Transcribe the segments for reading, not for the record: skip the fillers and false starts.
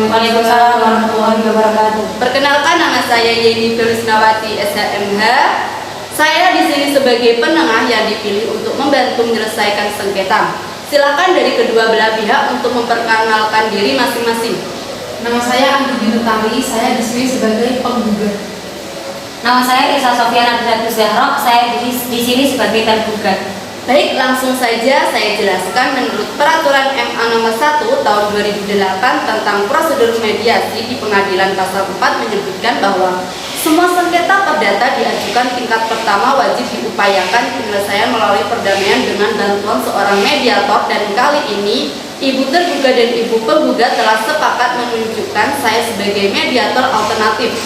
Waalaikumsalam warahmatullahi wabarakatuh. Perkenalkan, nama saya Yeni Felisnawati SHMH. Saya di sini sebagai penengah yang dipilih untuk membantu menyelesaikan sengketa. Silakan dari kedua belah pihak untuk memperkenalkan diri masing-masing. Nama saya Anggi Binutari, saya di sini sebagai penggugat. Nama saya Isa Sofiana Abdul Zahra, saya di sini sebagai tergugat. Baik, langsung saja saya jelaskan menurut Peraturan MA Nomor 1 Tahun 2008 tentang prosedur mediasi di pengadilan pasal 4 menyebutkan bahwa semua sengketa perdata diajukan tingkat pertama wajib diupayakan penyelesaian melalui perdamaian dengan bantuan seorang mediator, dan kali ini ibu tergugat dan ibu penggugat telah sepakat menunjukkan saya sebagai mediator alternatif.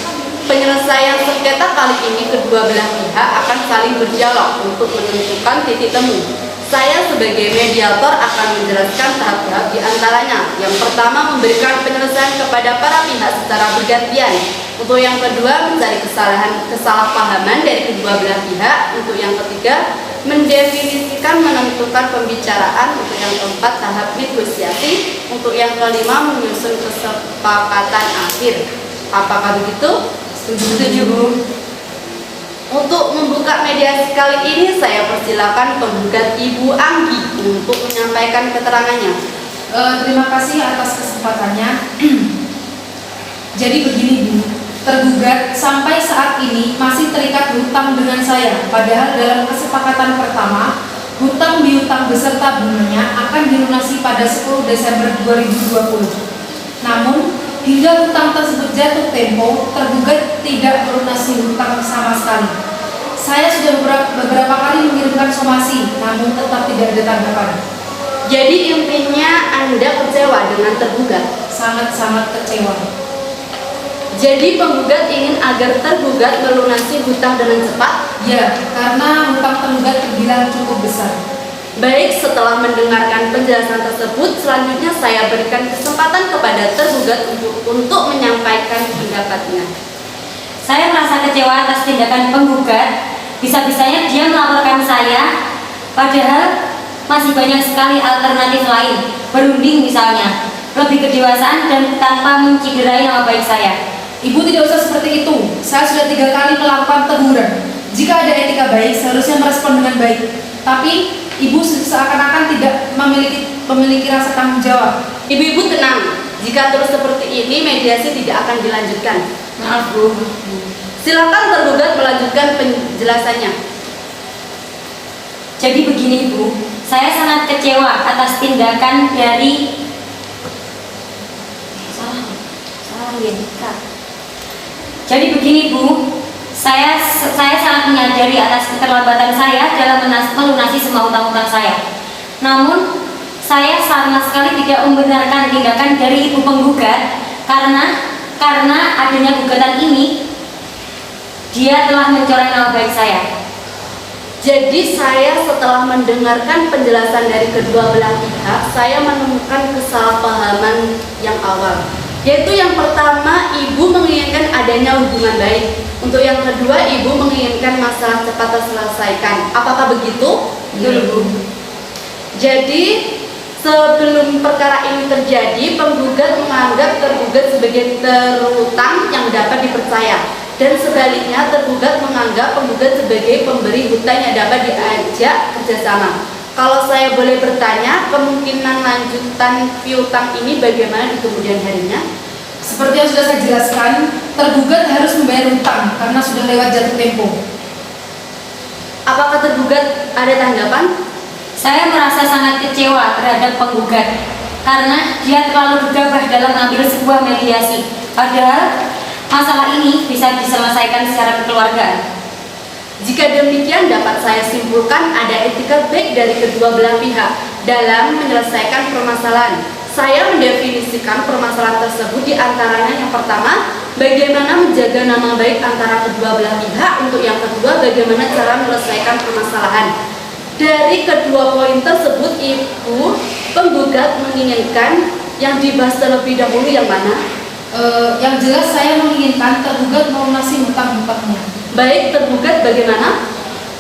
Penyelesaian sengketa kali ini kedua belah pihak akan saling berdialog untuk menentukan titik temu. Saya sebagai mediator akan menjelaskan tahap-tahap di antaranya. Yang pertama, memberikan penyelesaian kepada para pihak secara bergantian. Untuk yang kedua, mencari kesalahpahaman dari kedua belah pihak. Untuk yang ketiga, mendefinisikan menentukan pembicaraan. Untuk yang keempat, tahap negosiasi. Untuk yang kelima, menyusun kesepakatan akhir. Apakah begitu? Setuju, Bu. Untuk membuka mediasi kali ini, saya persilakan penggugat Ibu Anggi untuk menyampaikan keterangannya. Terima kasih atas kesempatannya. Jadi begini, Bu, tergugat sampai saat ini masih terikat hutang dengan saya. Padahal dalam kesepakatan pertama, hutang piutang beserta bunganya akan dilunasi pada 10 Desember 2020. Namun hingga hutang tersebut jatuh tempo, tergugat tidak melunasi hutang sama sekali. Saya sudah beberapa kali mengirimkan somasi, namun tetap tidak ada tanggapan. Jadi intinya Anda kecewa dengan tergugat? Sangat-sangat kecewa. Jadi penggugat ingin agar tergugat melunasi hutang dengan cepat? Ya, karena hutang tergugat terbilang cukup besar. Baik, setelah mendengarkan penjelasan tersebut, selanjutnya saya berikan kesempatan kepada tergugat untuk menyampaikan pendapatnya. Saya merasa kecewa atas tindakan penggugat. Bisa-bisanya dia melaporkan saya, padahal masih banyak sekali alternatif lain. Berunding misalnya, lebih kedewasaan dan tanpa menciderai nama baik saya. Ibu tidak usah seperti itu. Saya sudah 3 kali melakukan teguran. Jika ada etika baik, seharusnya merespon dengan baik. Tapi ibu seakan-akan tidak memiliki rasa tanggung jawab. Ibu-ibu tenang, jika terus seperti ini mediasi tidak akan dilanjutkan. Maaf, Bu. Silakan tergugat melanjutkan penjelasannya. Jadi begini, Bu, saya sangat kecewa atas tindakan dari Jadi begini, Bu, saya sangat menyadari atas keterlambatan saya dalam melunasi semua hutang-hutang saya. Namun saya sama sekali tidak membenarkan tindakan dari ibu penggugat karena adanya gugatan ini dia telah mencoreng nama baik saya. Jadi saya setelah mendengarkan penjelasan dari kedua belah pihak, saya menemukan kesalahpahaman yang awal. Yaitu yang pertama, ibu menginginkan adanya hubungan baik. Untuk yang kedua, ibu menginginkan masalah cepat terselesaikan. Apakah begitu? Betul, Bu. Jadi sebelum perkara ini terjadi, penggugat menganggap tergugat sebagai terutang yang dapat dipercaya. Dan sebaliknya, tergugat menganggap penggugat sebagai pemberi hutang yang dapat diajak kerjasama. Kalau saya boleh bertanya, kemungkinan lanjutan piutang ini bagaimana di kemudian harinya? Seperti yang sudah saya jelaskan, tergugat harus membayar hutang karena sudah lewat jatuh tempo. Apakah tergugat ada tanggapan? Saya merasa sangat kecewa terhadap penggugat karena dia terlalu gegabah dalam mengambil sebuah mediasi. Padahal masalah ini bisa diselesaikan secara kekeluargaan. Jika demikian, dapat saya simpulkan ada etika baik dari kedua belah pihak dalam menyelesaikan permasalahan. Saya mendefinisikan permasalahan tersebut di antaranya yang pertama, bagaimana menjaga nama baik antara kedua belah pihak. Untuk yang kedua, bagaimana cara menyelesaikan permasalahan. Dari kedua poin tersebut, ibu penggugat menginginkan yang dibahas terlebih dahulu yang mana? Yang jelas saya menginginkan tergugat melunasi hutang-hutangnya. Baik, tergugat bagaimana?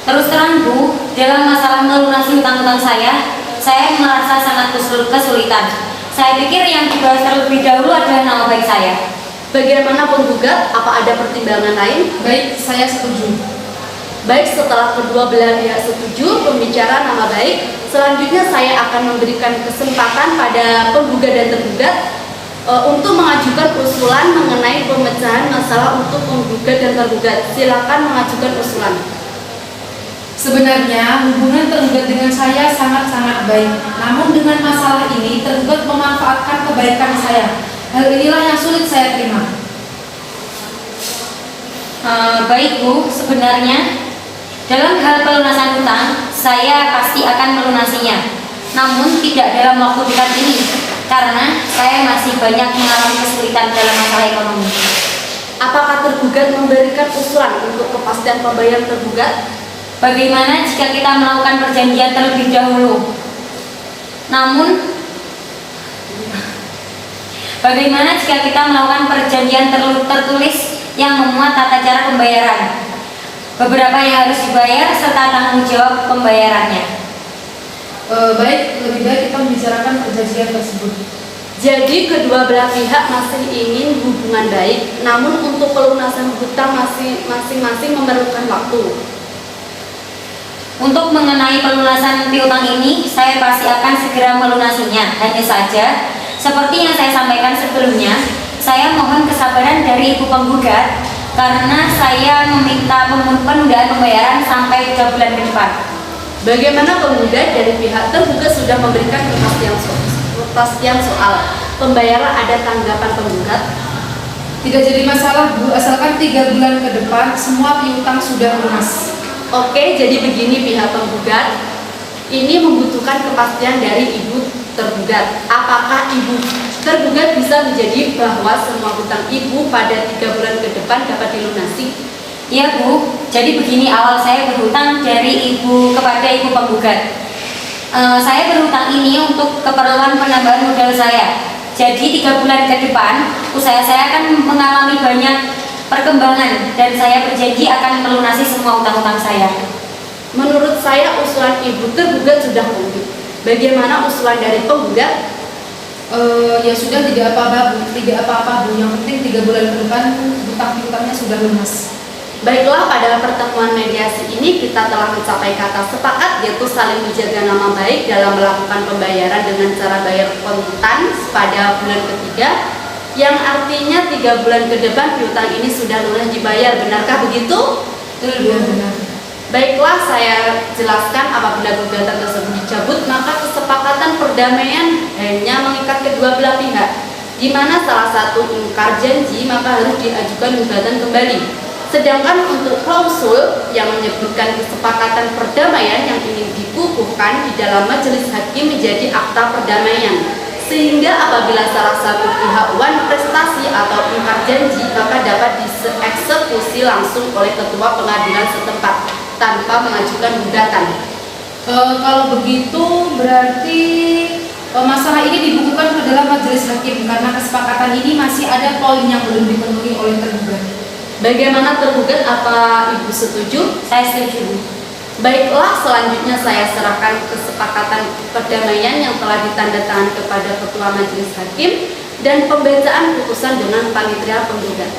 Terus terang, Bu, dalam masalah melunasi hutang-hutang saya merasa sangat kesulitan. Saya pikir yang dibahas terlebih dahulu adalah nama baik saya. Bagaimana penggugat? Apa ada pertimbangan lain? Baik, saya setuju. Baik, setelah kedua belah pihak setuju pembicara nama baik, selanjutnya saya akan memberikan kesempatan pada penggugat dan tergugat untuk mengajukan usulan mengenai pemecahan masalah untuk penggugat dan tergugat. Silakan mengajukan usulan. Sebenarnya hubungan tergugat dengan saya sangat-sangat baik. Namun dengan masalah ini tergugat memanfaatkan kebaikan saya. Hal inilah yang sulit saya terima. Baik Bu, sebenarnya dalam hal pelunasan hutang, saya pasti akan melunasinya. Namun tidak dalam waktu dekat ini, karena saya masih banyak mengalami kesulitan dalam masalah ekonomi. Apakah tergugat memberikan usulan untuk kepastian pembayaran tergugat? Bagaimana jika kita melakukan perjanjian terlebih dahulu? Namun, bagaimana jika kita melakukan perjanjian tertulis yang memuat tata cara pembayaran? Beberapa yang harus dibayar serta tanggung jawab pembayarannya. Baik, lebih baik kita membicarakan perjanjian tersebut. Jadi kedua belah pihak masih ingin hubungan baik, namun untuk pelunasan hutang masing-masing memerlukan waktu. Untuk mengenai pelunasan piutang ini, saya pasti akan segera melunasinya. Hanya saja, seperti yang saya sampaikan sebelumnya, saya mohon kesabaran dari ibu penggugat karena saya meminta penundaan pembayaran sampai 3 bulan ke depan. Bagaimana penggugat dari pihak tergugat sudah memberikan kepastian soal pembayaran, ada tanggapan penggugat? Tidak jadi masalah Bu, asalkan 3 bulan ke depan semua piutang sudah lunas. Oke, jadi begini pihak penggugat, ini membutuhkan kepastian dari ibu tergugat. Apakah ibu tergugat bisa menjadi bahwa semua hutang ibu pada 3 bulan ke depan dapat dilunasi? Iya Bu, jadi begini awal saya berhutang dari ibu kepada ibu penggugat. Saya berhutang ini untuk keperluan penambahan modal saya. Jadi 3 bulan ke depan usaha saya akan mengalami banyak perkembangan dan saya berjanji akan melunasi semua hutang-hutang saya. Menurut saya usulan ibu tergugat sudah komplit. Bagaimana usulan dari penggugat? Ya sudah, tidak apa-apa Bu. Yang penting 3 bulan ke depan hutang-hutangnya sudah lunas. Baiklah, pada pertemuan mediasi ini kita telah mencapai kata sepakat, yaitu saling menjaga nama baik dalam melakukan pembayaran dengan cara bayar kontan pada bulan ketiga, yang artinya 3 bulan ke depan piutang ini sudah lunas dibayar. Benarkah begitu? Betul, benar. Baiklah, saya jelaskan apabila gugatan tersebut dicabut, maka kesepakatan perdamaian hanya mengikat kedua belah pihak, di mana salah satu ingkar janji maka harus diajukan gugatan kembali. Sedangkan untuk klausul yang menyebutkan kesepakatan perdamaian yang ingin dikukuhkan di dalam majelis hakim menjadi akta perdamaian, sehingga apabila salah satu pihak wan prestasi atau ingkar janji maka dapat dieksekusi langsung oleh ketua pengadilan setempat tanpa mengajukan gugatan. Kalau begitu berarti masalah ini dibukukan ke dalam majelis hakim karena kesepakatan ini masih ada poin yang belum dipenuhi oleh tergugat. Bagaimana tergugat, apa ibu setuju? Saya setuju. Baiklah, selanjutnya saya serahkan kesepakatan perdamaian yang telah ditandatangani kepada ketua majelis hakim dan pembacaan putusan dengan panitia penggugat.